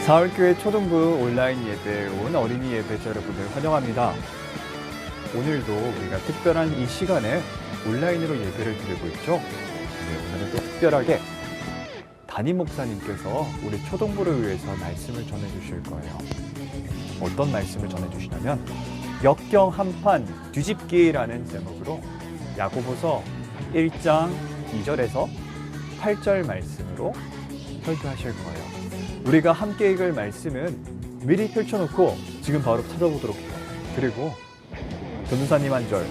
사울교회 초등부 온라인 예배에 온 어린이 예배자 여러분을 환영합니다. 오늘도 우리가 특별한 이 시간에 온라인으로 예배를 드리고 있죠. 오늘은 또 특별하게 담임 목사님께서 우리 초등부를 위해서 말씀을 전해주실 거예요. 어떤 말씀을 전해주시냐면 역경 한판 뒤집기라는 제목으로 야고보서 1장 2절에서 8절 말씀으로 설교하실 거예요. 우리가 함께 읽을 말씀은 미리 펼쳐놓고 지금 바로 찾아보도록 해요. 그리고 전도사님 한 절,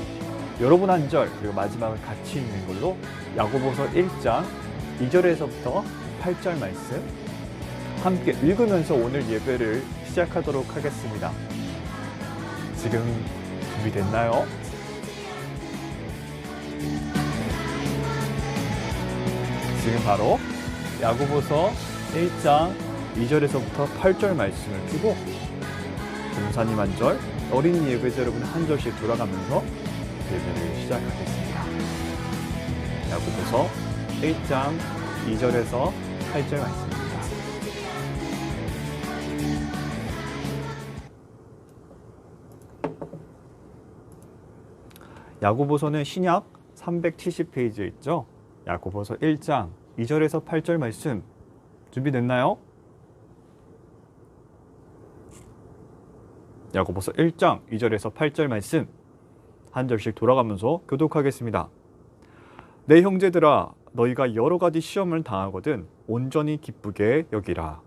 여러분 한 절, 그리고 마지막을 같이 읽는 걸로 야고보서 1장 2절에서부터 8절 말씀 함께 읽으면서 오늘 예배를 시작하도록 하겠습니다. 지금 준비됐나요? 지금 바로 야고보서 1장 2절에서부터 8절 말씀을 펴고 전도사님 한 절, 어린이 예배자 여러분 한 절씩 돌아가면서 예배를 시작하겠습니다. 야고보서 1장 2절에서 8절 말씀입니다. 야고보서는 신약 370페이지에 있죠. 야고보서 1장 2절에서 8절 말씀 준비됐나요? 야고보서 1장 2절에서 8절 말씀 한 절씩 돌아가면서 교독하겠습니다. 내 형제들아, 너희가 여러 가지 시험을 당하거든 온전히 기쁘게 여기라.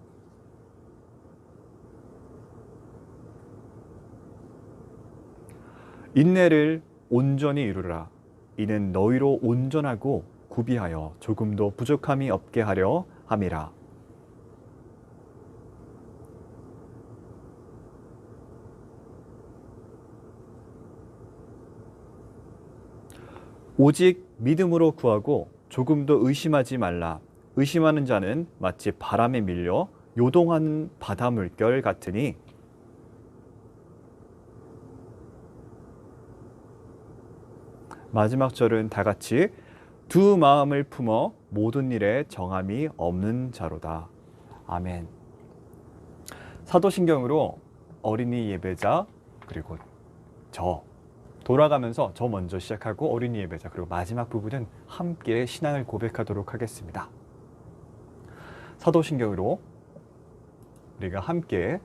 인내를 온전히 이루라. 이는 너희로 온전하고 구비하여 조금도 부족함이 없게 하려 함이라. 오직 믿음으로 구하고 조금도 의심하지 말라. 의심하는 자는 마치 바람에 밀려 요동하는 바다 물결 같으니 마지막 절은 다 같이 두 마음을 품어 모든 일에 정함이 없는 자로다. 아멘. 사도신경으로 어린이 예배자 그리고 저 돌아가면서 저 먼저 시작하고 어린이 예배자 그리고 마지막 부분은 함께 신앙을 고백하도록 하겠습니다. 사도신경으로 우리가 함께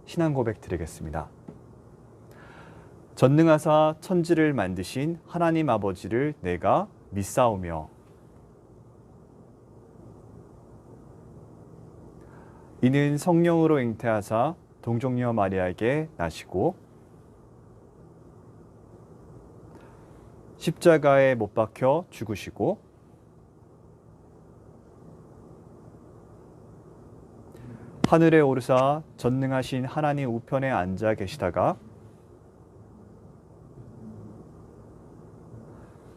신앙 고백 드리겠습니다. 전능하사 천지를 만드신 하나님 아버지를 내가 믿사오며 이는 성령으로 잉태하사 동정녀 마리아에게 나시고 십자가에 못 박혀 죽으시고 하늘에 오르사 전능하신 하나님 우편에 앉아 계시다가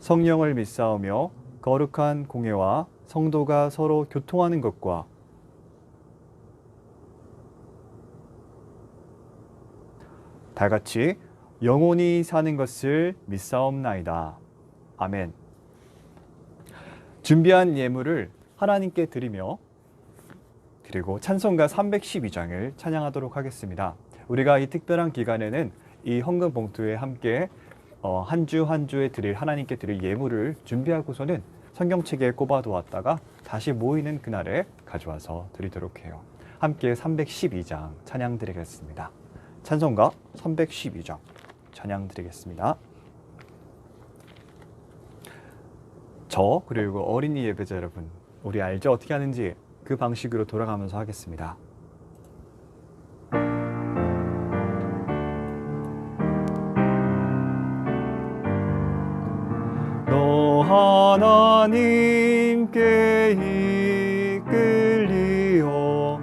성령을 믿사오며 거룩한 공예와 성도가 서로 교통하는 것과 다 같이 영원히 사는 것을 믿사옵나이다. 아멘. 준비한 예물을 하나님께 드리며 그리고 찬송가 312장을 찬양하도록 하겠습니다. 우리가 이 특별한 기간에는 이 헌금 봉투에 함께 한 주 한 주에 드릴 하나님께 드릴 예물을 준비하고서는 성경책에 꼽아두었다가 다시 모이는 그날에 가져와서 드리도록 해요. 함께 312장 찬양 드리겠습니다. 찬송가 312장 찬양 드리겠습니다. 저 그리고 어린이 예배자 여러분, 우리 알죠? 어떻게 하는지 그 방식으로 돌아가면서 하겠습니다. 너 하나님께 이끌리어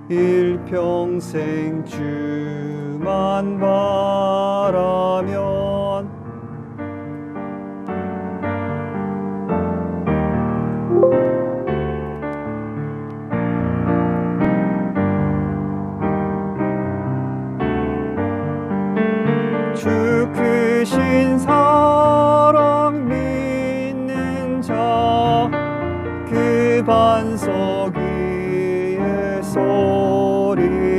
일평생 주만 바라면 주 크신 사랑 믿는 자 그 반석 위에 소리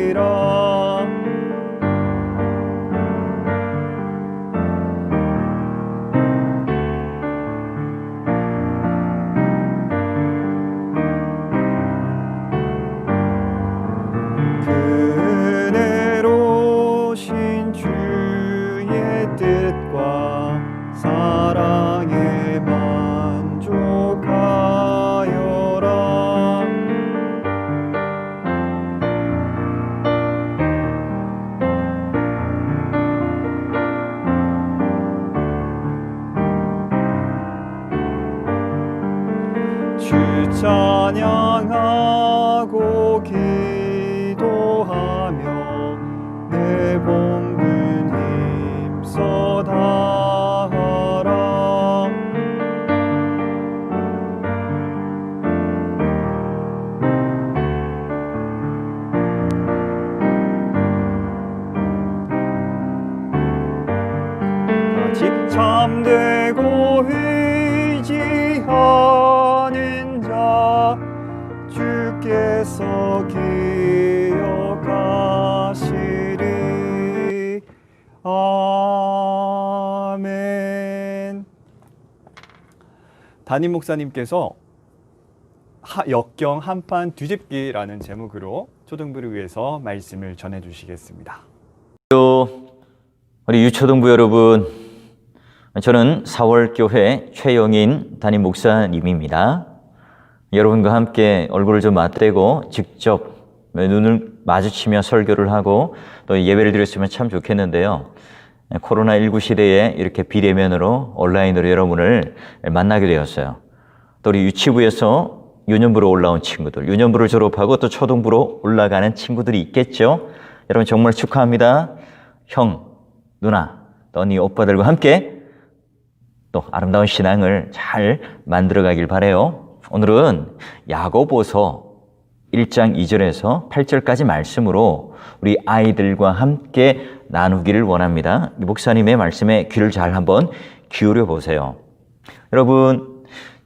참되고 의지하는 자 주께서 기억하시리. 아멘. 담임 목사님께서 역경 한판 뒤집기라는 제목으로 초등부를 위해서 말씀을 전해주시겠습니다. 우리 유초등부 여러분, 저는 4월교회 최영인 담임 목사님입니다. 여러분과 함께 얼굴을 좀 맞대고 직접 눈을 마주치며 설교를 하고 또 예배를 드렸으면 참 좋겠는데요. 코로나19 시대에 이렇게 비대면으로 온라인으로 여러분을 만나게 되었어요. 또 우리 유치부에서 유년부로 올라온 친구들, 유년부를 졸업하고 또 초등부로 올라가는 친구들이 있겠죠. 여러분 정말 축하합니다. 형, 누나, 또 언니, 오빠들과 함께 또 아름다운 신앙을 잘 만들어가길 바라요. 오늘은 야고보서 1장 2절에서 8절까지 말씀으로 우리 아이들과 함께 나누기를 원합니다. 목사님의 말씀에 귀를 잘 한번 기울여 보세요. 여러분,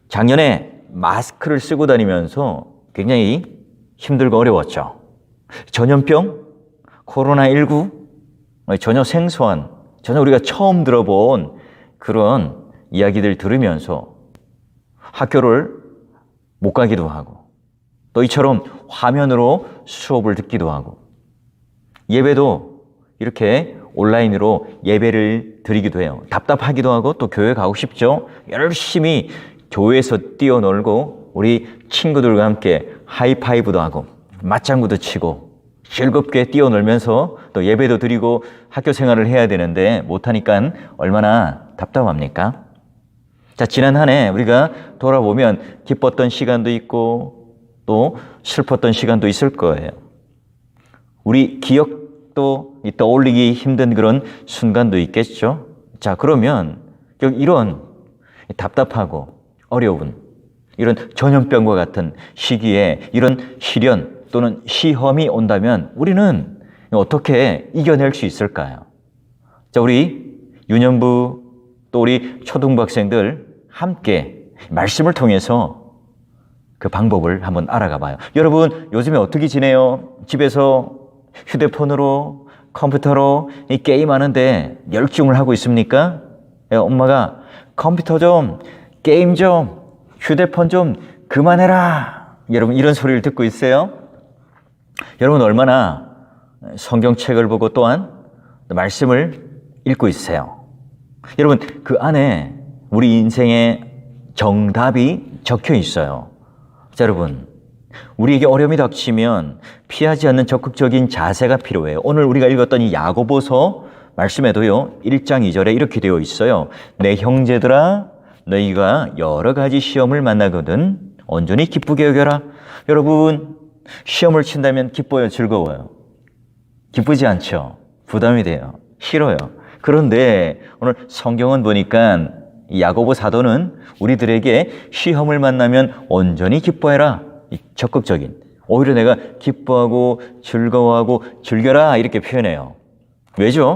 작년에 마스크를 쓰고 다니면서 굉장히 힘들고 어려웠죠. 전염병, 코로나19, 전혀 생소한, 전혀 우리가 처음 들어본 그런 이야기들 들으면서 학교를 못 가기도 하고 또 이처럼 화면으로 수업을 듣기도 하고 예배도 이렇게 온라인으로 예배를 드리기도 해요. 답답하기도 하고 또 교회 가고 싶죠. 열심히 교회에서 뛰어놀고 우리 친구들과 함께 하이파이브도 하고 맞장구도 치고 즐겁게 뛰어놀면서 또 예배도 드리고 학교 생활을 해야 되는데 못하니까 얼마나 답답합니까? 자, 지난 한 해 우리가 돌아보면 기뻤던 시간도 있고 또 슬펐던 시간도 있을 거예요. 우리 기억도 떠올리기 힘든 그런 순간도 있겠죠. 자, 그러면 이런 답답하고 어려운 이런 전염병과 같은 시기에 이런 시련 또는 시험이 온다면 우리는 어떻게 이겨낼 수 있을까요? 자, 우리 유년부 또 우리 초등부 학생들 함께 말씀을 통해서 그 방법을 한번 알아가 봐요. 여러분, 요즘에 어떻게 지내요? 집에서 휴대폰으로, 컴퓨터로 게임하는데 열중을 하고 있습니까? 엄마가 컴퓨터 좀, 게임 좀, 휴대폰 좀 그만해라. 여러분, 이런 소리를 듣고 있어요? 여러분, 얼마나 성경책을 보고 또한 말씀을 읽고 있어요? 여러분, 그 안에 우리 인생의 정답이 적혀 있어요. 자, 여러분, 우리에게 어려움이 닥치면 피하지 않는 적극적인 자세가 필요해요. 오늘 우리가 읽었던 이 야고보서 말씀에도요, 1장 2절에 이렇게 되어 있어요. 내 형제들아, 너희가 여러 가지 시험을 만나거든 온전히 기쁘게 여겨라. 여러분, 시험을 친다면 기뻐요, 즐거워요? 기쁘지 않죠? 부담이 돼요. 싫어요. 그런데 오늘 성경은 보니까 야고보 사도는 우리들에게 시험을 만나면 온전히 기뻐해라. 적극적인. 오히려 내가 기뻐하고 즐거워하고 즐겨라 이렇게 표현해요. 왜죠?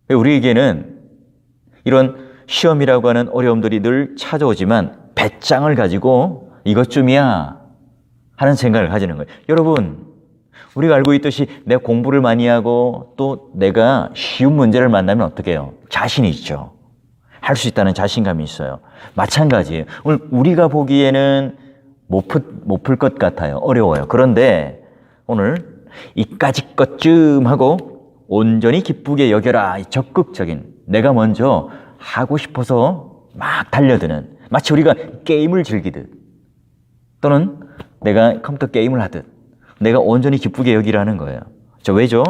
우리에게는 이런 시험이라고 하는 어려움들이 늘 찾아오지만 배짱을 가지고 이것쯤이야 하는 생각을 가지는 거예요. 여러분, 우리가 알고 있듯이 내가 공부를 많이 하고 또 내가 쉬운 문제를 만나면 어떻게 해요? 자신이 있죠. 할 수 있다는 자신감이 있어요. 마찬가지예요. 오늘 우리가 보기에는 못 풀 것 같아요. 어려워요. 그런데 오늘 이까짓 것쯤 하고 온전히 기쁘게 여겨라. 적극적인, 내가 먼저 하고 싶어서 막 달려드는, 마치 우리가 게임을 즐기듯 또는 내가 컴퓨터 게임을 하듯 내가 온전히 기쁘게 여기라는 거예요. 자, 왜죠?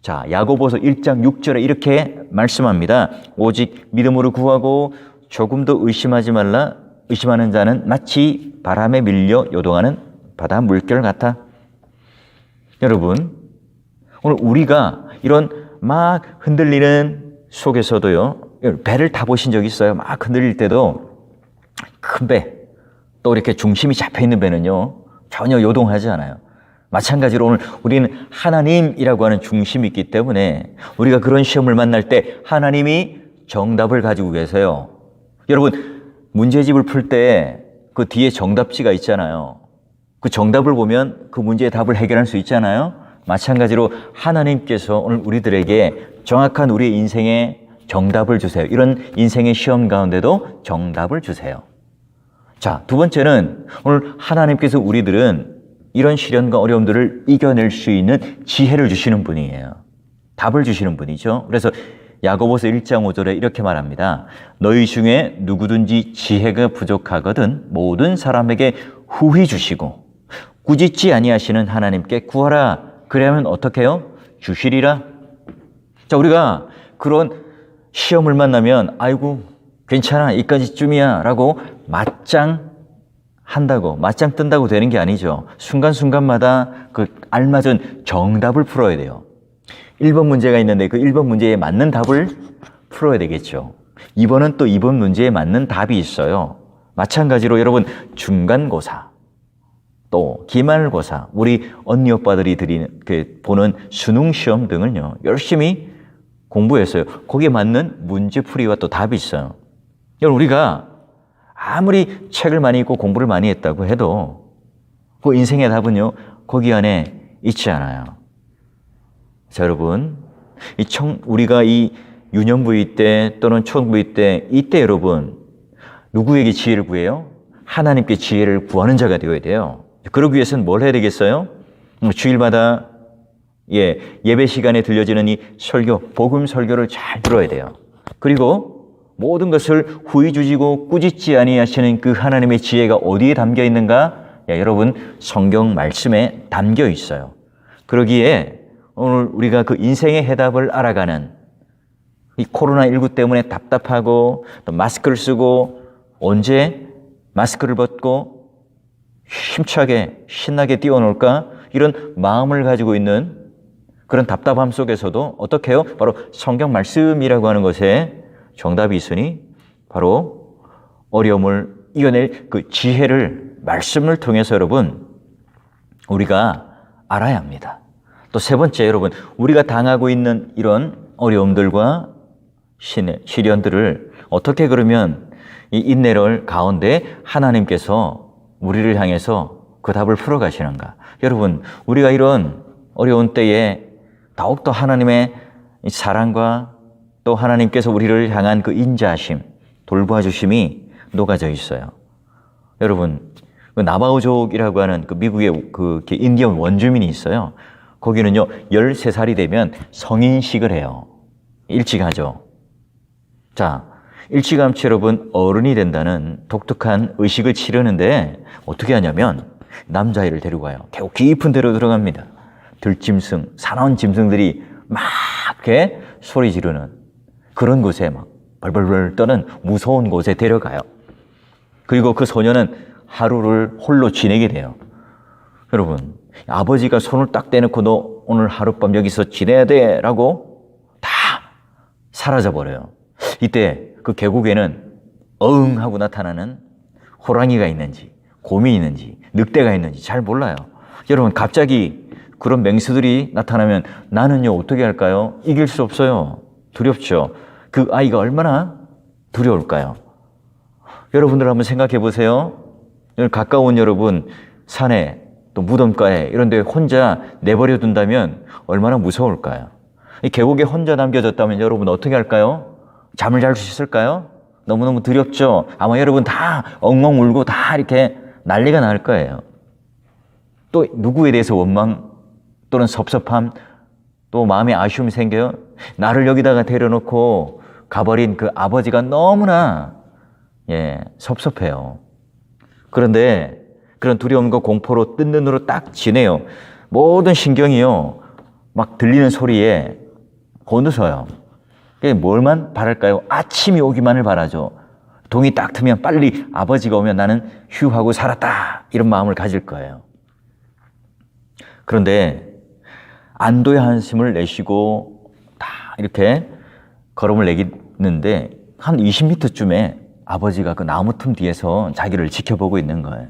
자, 야고보서 1장 6절에 이렇게 말씀합니다. 오직 믿음으로 구하고 조금도 의심하지 말라. 의심하는 자는 마치 바람에 밀려 요동하는 바다 물결 같아. 여러분, 오늘 우리가 이런 막 흔들리는 속에서도요, 배를 타보신 적 있어요? 막 흔들릴 때도 큰 배, 또 이렇게 중심이 잡혀있는 배는요, 전혀 요동하지 않아요. 마찬가지로 오늘 우리는 하나님이라고 하는 중심이 있기 때문에 우리가 그런 시험을 만날 때 하나님이 정답을 가지고 계세요. 여러분, 문제집을 풀 때 그 뒤에 정답지가 있잖아요. 그 정답을 보면 그 문제의 답을 해결할 수 있잖아요. 마찬가지로 하나님께서 오늘 우리들에게 정확한 우리의 인생의 정답을 주세요. 이런 인생의 시험 가운데도 정답을 주세요. 자, 두 번째는 오늘 하나님께서 우리들은 이런 시련과 어려움들을 이겨낼 수 있는 지혜를 주시는 분이에요. 답을 주시는 분이죠. 그래서 야고보서 1장 5절에 이렇게 말합니다. 너희 중에 누구든지 지혜가 부족하거든 모든 사람에게 후히 주시고 꾸짖지 아니하시는 하나님께 구하라. 그래야면 어떻게 해요? 주시리라. 자, 우리가 그런 시험을 만나면 아이고 괜찮아 이까지쯤이야 라고 맞짱 뜬다고 되는 게 아니죠. 순간순간마다 그 알맞은 정답을 풀어야 돼요. 1번 문제가 있는데 그 1번 문제에 맞는 답을 풀어야 되겠죠. 2번은 또 2번 문제에 맞는 답이 있어요. 마찬가지로 여러분 중간고사 또 기말고사 우리 언니 오빠들이 보는 수능시험 등을요 열심히 공부했어요. 거기에 맞는 문제풀이와 또 답이 있어요. 여러분 우리가 아무리 책을 많이 읽고 공부를 많이 했다고 해도 그 인생의 답은요 거기 안에 있지 않아요. 자, 여러분, 우리가 이 유년부위 때 또는 초등부위 때 이때 여러분 누구에게 지혜를 구해요? 하나님께 지혜를 구하는 자가 되어야 돼요. 그러기 위해서는 뭘 해야 되겠어요? 주일마다 예배 시간에 들려지는 이 설교, 복음 설교를 잘 들어야 돼요. 그리고 모든 것을 후히 주시고 꾸짖지 아니하시는 그 하나님의 지혜가 어디에 담겨 있는가? 여러분 성경 말씀에 담겨 있어요. 그러기에 오늘 우리가 그 인생의 해답을 알아가는 이 코로나19 때문에 답답하고 또 마스크를 쓰고 언제 마스크를 벗고 힘차게 신나게 뛰어놀까? 이런 마음을 가지고 있는 그런 답답함 속에서도 어떻게 해요? 바로 성경 말씀이라고 하는 것에 정답이 있으니 바로 어려움을 이겨낼 그 지혜를 말씀을 통해서 여러분 우리가 알아야 합니다. 또 세 번째 여러분 우리가 당하고 있는 이런 어려움들과 시련들을 어떻게 그러면 이 인내를 가운데 하나님께서 우리를 향해서 그 답을 풀어 가시는가. 여러분 우리가 이런 어려운 때에 더욱더 하나님의 사랑과 또 하나님께서 우리를 향한 그 인자하심 돌보아 주심이 녹아져 있어요. 여러분 그 나바오족이라고 하는 그 미국의 그 인디언 원주민이 있어요. 거기는요 13살이 되면 성인식을 해요. 일찍 하죠. 자, 일찌감치 여러분 어른이 된다는 독특한 의식을 치르는데 어떻게 하냐면 남자아이를 데리고 가요. 계곡 깊은 데로 들어갑니다. 들짐승, 사나운 짐승들이 막 이렇게 소리 지르는 그런 곳에 막 벌벌벌 떠는 무서운 곳에 데려가요. 그리고 그 소녀는 하루를 홀로 지내게 돼요. 여러분 아버지가 손을 딱 떼놓고 너 오늘 하룻밤 여기서 지내야 돼 라고 다 사라져버려요. 이때 그 계곡에는 어흥 하고 나타나는 호랑이가 있는지 곰이 있는지 늑대가 있는지 잘 몰라요. 여러분 갑자기 그런 맹수들이 나타나면 나는요 어떻게 할까요? 이길 수 없어요. 두렵죠. 그 아이가 얼마나 두려울까요? 여러분들 한번 생각해 보세요. 가까운 여러분 산에 또 무덤가에 이런 데 혼자 내버려 둔다면 얼마나 무서울까요? 이 계곡에 혼자 남겨졌다면 여러분 어떻게 할까요? 잠을 잘 수 있을까요? 너무너무 두렵죠? 아마 여러분 다 엉엉 울고 다 이렇게 난리가 날 거예요. 또 누구에 대해서 원망 또는 섭섭함 또 마음에 아쉬움이 생겨요? 나를 여기다가 데려놓고 가버린 그 아버지가 너무나 섭섭해요. 그런데 그런 두려움과 공포로 뜬 눈으로 딱 지내요. 모든 신경이요 막 들리는 소리에 곤두서요. 뭘만 바랄까요? 아침이 오기만을 바라죠. 동이 딱 트면 빨리 아버지가 오면 나는 휴하고 살았다 이런 마음을 가질 거예요. 그런데 안도의 한숨을 내쉬고 다 이렇게 걸음을 내기는데 한 20m쯤에 아버지가 그 나무 틈 뒤에서 자기를 지켜보고 있는 거예요.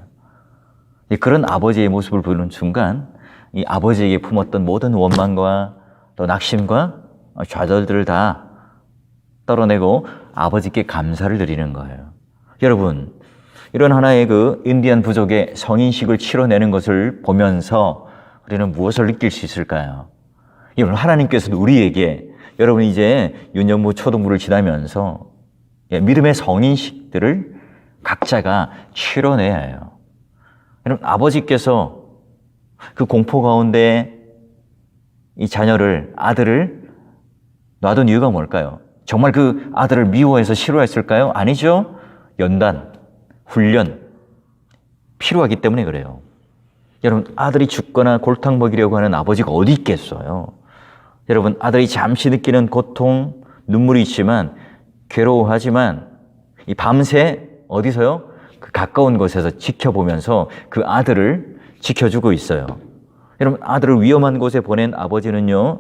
그런 아버지의 모습을 보는 순간 이 아버지에게 품었던 모든 원망과 또 낙심과 좌절들을 다 떨어내고 아버지께 감사를 드리는 거예요. 여러분, 이런 하나의 그 인디안 부족의 성인식을 치러내는 것을 보면서 우리는 무엇을 느낄 수 있을까요? 여러분, 하나님께서도 우리에게 여러분 이제 유년부 초등부를 지나면서 믿음의 성인식들을 각자가 치러내야 해요. 여러분, 아버지께서 그 공포 가운데 이 자녀를, 아들을 놔둔 이유가 뭘까요? 정말 그 아들을 미워해서 싫어했을까요? 아니죠. 연단, 훈련, 필요하기 때문에 그래요. 여러분, 아들이 죽거나 골탕 먹이려고 하는 아버지가 어디 있겠어요? 여러분, 아들이 잠시 느끼는 고통, 눈물이 있지만, 괴로워하지만, 이 밤새 어디서요? 그 가까운 곳에서 지켜보면서 그 아들을 지켜주고 있어요. 여러분, 아들을 위험한 곳에 보낸 아버지는요,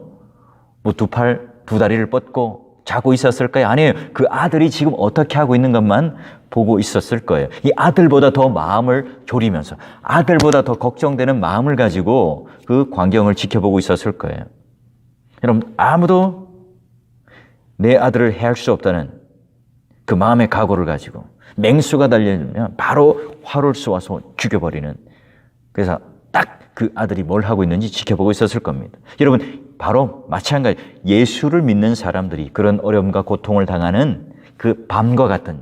뭐 두 팔, 두 다리를 뻗고 자고 있었을까요? 아니에요. 그 아들이 지금 어떻게 하고 있는 것만 보고 있었을 거예요. 이 아들보다 더 마음을 졸이면서, 아들보다 더 걱정되는 마음을 가지고 그 광경을 지켜보고 있었을 거예요. 여러분, 아무도 내 아들을 해할 수 없다는 그 마음의 각오를 가지고 맹수가 달려들면 바로 활을 쏘아서 죽여버리는, 그래서 딱 그 아들이 뭘 하고 있는지 지켜보고 있었을 겁니다. 여러분, 바로 마찬가지 예수를 믿는 사람들이 그런 어려움과 고통을 당하는 그 밤과 같은,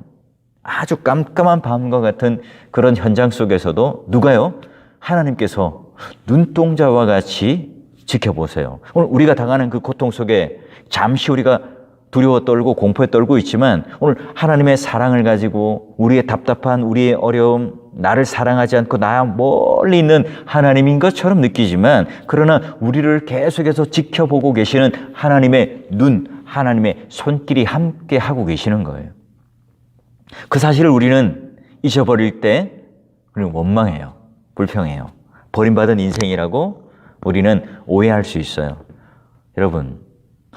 아주 깜깜한 밤과 같은 그런 현장 속에서도 누가요? 하나님께서 눈동자와 같이 지켜보세요. 오늘 우리가 당하는 그 고통 속에 잠시 우리가 두려워 떨고 공포에 떨고 있지만, 오늘 하나님의 사랑을 가지고 우리의 답답한, 우리의 어려움, 나를 사랑하지 않고 나 멀리 있는 하나님인 것처럼 느끼지만, 그러나 우리를 계속해서 지켜보고 계시는 하나님의 눈, 하나님의 손길이 함께 하고 계시는 거예요. 그 사실을 우리는 잊어버릴 때 우리는 원망해요. 불평해요. 버림받은 인생이라고 우리는 오해할 수 있어요. 여러분,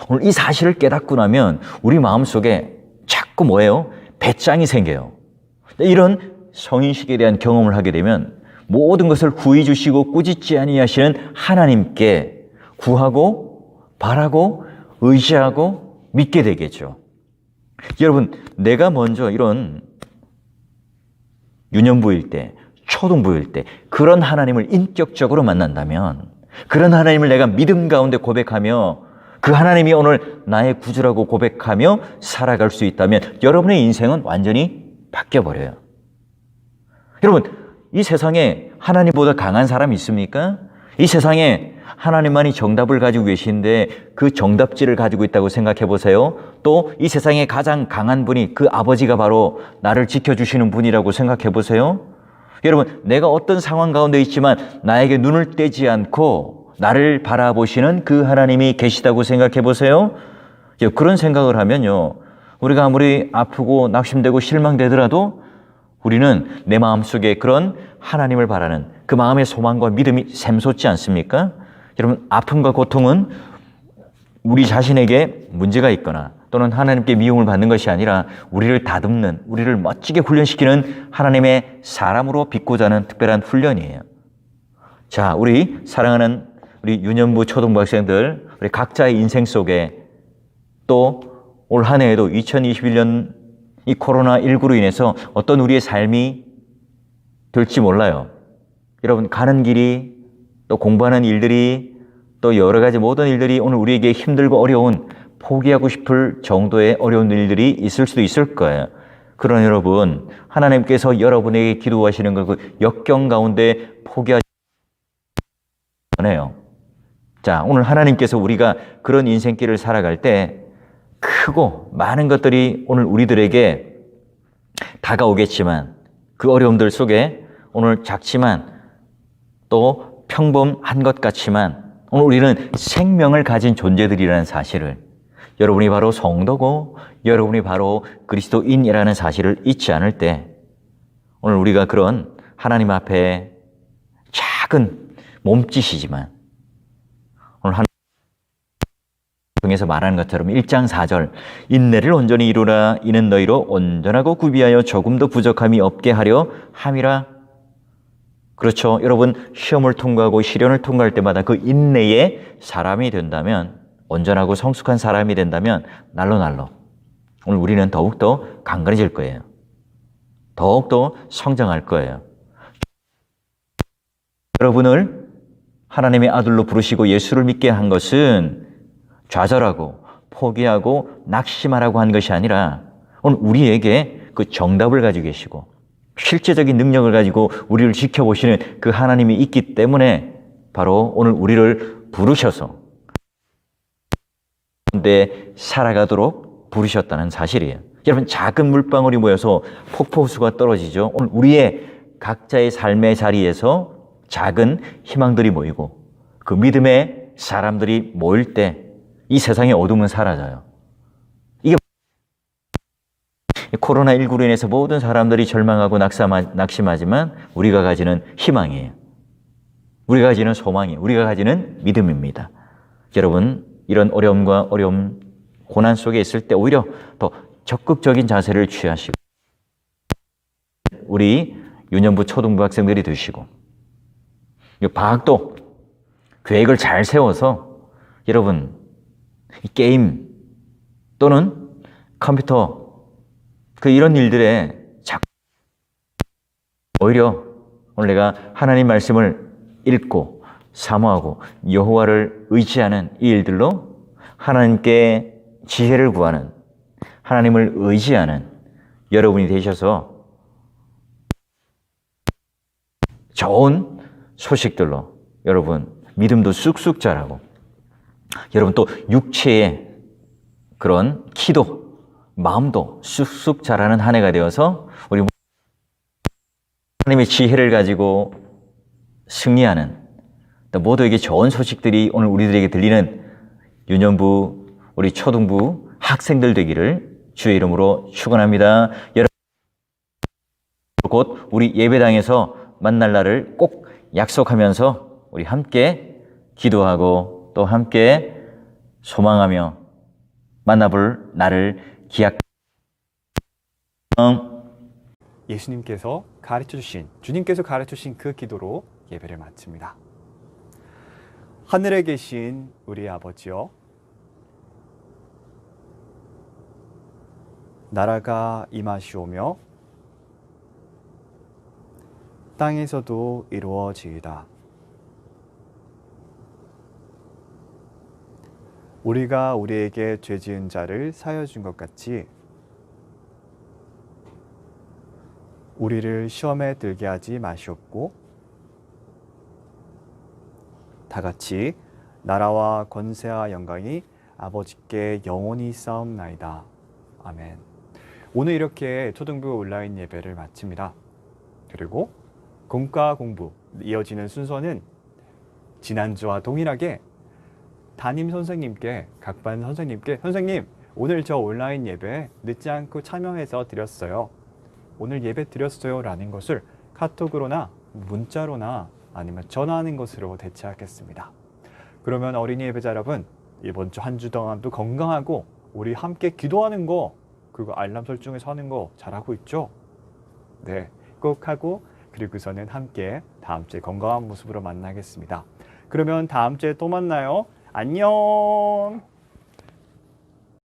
오늘 이 사실을 깨닫고 나면 우리 마음속에 자꾸 뭐예요? 배짱이 생겨요. 이런 성인식에 대한 경험을 하게 되면 모든 것을 후히 주시고 꾸짖지 아니하시는 하나님께 구하고 바라고 의지하고 믿게 되겠죠. 여러분, 내가 먼저 이런 유년부일 때, 초등부일 때 그런 하나님을 인격적으로 만난다면, 그런 하나님을 내가 믿음 가운데 고백하며 그 하나님이 오늘 나의 구주라고 고백하며 살아갈 수 있다면 여러분의 인생은 완전히 바뀌어버려요. 여러분, 이 세상에 하나님보다 강한 사람이 있습니까? 이 세상에 하나님만이 정답을 가지고 계신데 그 정답지를 가지고 있다고 생각해 보세요. 또 이 세상에 가장 강한 분이 그 아버지가 바로 나를 지켜주시는 분이라고 생각해 보세요. 여러분, 내가 어떤 상황 가운데 있지만 나에게 눈을 떼지 않고 나를 바라보시는 그 하나님이 계시다고 생각해 보세요. 그런 생각을 하면요, 우리가 아무리 아프고 낙심되고 실망되더라도 우리는 내 마음속에 그런 하나님을 바라는 그 마음의 소망과 믿음이 샘솟지 않습니까? 여러분, 아픔과 고통은 우리 자신에게 문제가 있거나 또는 하나님께 미움을 받는 것이 아니라 우리를 다듬는, 우리를 멋지게 훈련시키는 하나님의 사람으로 빚고자 하는 특별한 훈련이에요. 자, 우리 사랑하는 우리 유년부 초등부 학생들, 우리 각자의 인생 속에 또 올 한 해에도 2021년 이 코로나19로 인해서 어떤 우리의 삶이 될지 몰라요. 여러분, 가는 길이, 또 공부하는 일들이, 또 여러 가지 모든 일들이 오늘 우리에게 힘들고 어려운, 포기하고 싶을 정도의 어려운 일들이 있을 수도 있을 거예요. 그러나 여러분, 하나님께서 여러분에게 기도하시는 그 역경 가운데 포기하지 않아요. 자, 오늘 하나님께서 우리가 그런 인생길을 살아갈 때 크고 많은 것들이 오늘 우리들에게 다가오겠지만, 그 어려움들 속에 오늘 작지만 또 평범한 것 같지만 오늘 우리는 생명을 가진 존재들이라는 사실을, 여러분이 바로 성도고 여러분이 바로 그리스도인이라는 사실을 잊지 않을 때, 오늘 우리가 그런 하나님 앞에 작은 몸짓이지만 오늘 하나님 통해서 말하는 것처럼 1장 4절 인내를 온전히 이루라. 이는 너희로 온전하고 구비하여 조금도 부족함이 없게 하려 함이라. 그렇죠. 여러분, 시험을 통과하고 시련을 통과할 때마다 그 인내의 사람이 된다면, 온전하고 성숙한 사람이 된다면 날로 오늘 우리는 더욱더 강건해질 거예요. 더욱더 성장할 거예요. 여러분을 하나님의 아들로 부르시고 예수를 믿게 한 것은 좌절하고 포기하고 낙심하라고 한 것이 아니라 오늘 우리에게 그 정답을 가지고 계시고 실제적인 능력을 가지고 우리를 지켜보시는 그 하나님이 있기 때문에 바로 오늘 우리를 부르셔서 가운데 살아가도록 부르셨다는 사실이에요. 여러분, 작은 물방울이 모여서 폭포수가 떨어지죠. 오늘 우리의 각자의 삶의 자리에서 작은 희망들이 모이고 그 믿음의 사람들이 모일 때 이 세상의 어둠은 사라져요. 이게 코로나19로 인해서 모든 사람들이 절망하고 낙심하지만 우리가 가지는 희망이에요. 우리가 가지는 소망이에요. 우리가 가지는 믿음입니다. 여러분, 이런 어려움과 고난 속에 있을 때 오히려 더 적극적인 자세를 취하시고 우리 유년부 초등부 학생들이 되시고 방학도 계획을 잘 세워서 여러분 게임 또는 컴퓨터 이런 일들에 오히려 오늘 내가 하나님 말씀을 읽고 사모하고 여호와를 의지하는 이 일들로 하나님께 지혜를 구하는 하나님을 의지하는 여러분이 되셔서 좋은 소식들로 여러분 믿음도 쑥쑥 자라고 여러분 또 육체의 그런 키도 마음도 쑥쑥 자라는 한 해가 되어서 우리 하나님의 지혜를 가지고 승리하는 또 모두에게 좋은 소식들이 오늘 우리들에게 들리는 유년부 우리 초등부 학생들 되기를 주의 이름으로 축원합니다. 여러분 곧 우리 예배당에서 만날 날을 꼭 약속하면서 우리 함께 기도하고 또 함께 소망하며 만나볼 날을 기약. 예수님께서 주님께서 가르쳐 주신 그 기도로 예배를 마칩니다. 하늘에 계신 우리 아버지여, 나라가 임하시오며 땅에서도 이루어지이다. 우리가 우리에게 죄 지은 자를 사하여 준 것 같이 우리를 시험에 들게 하지 마시옵고 다 같이 나라와 권세와 영광이 아버지께 영원히 싸움나이다. 아멘. 오늘 이렇게 초등부 온라인 예배를 마칩니다. 그리고 공과 공부 이어지는 순서는 지난주와 동일하게 담임 선생님께 각 반 선생님께 선생님 오늘 저 온라인 예배 늦지 않고 참여해서 드렸어요. 오늘 예배 드렸어요 라는 것을 카톡으로나 문자로나 아니면 전화하는 것으로 대체하겠습니다. 그러면 어린이 예배자 여러분 이번 주 한 주 동안도 건강하고 우리 함께 기도하는 거 그리고 알람 설정해서 하는 거 잘하고 있죠? 네, 꼭 하고 그리고서는 함께 다음 주에 건강한 모습으로 만나겠습니다. 그러면 다음 주에 또 만나요. 안녕.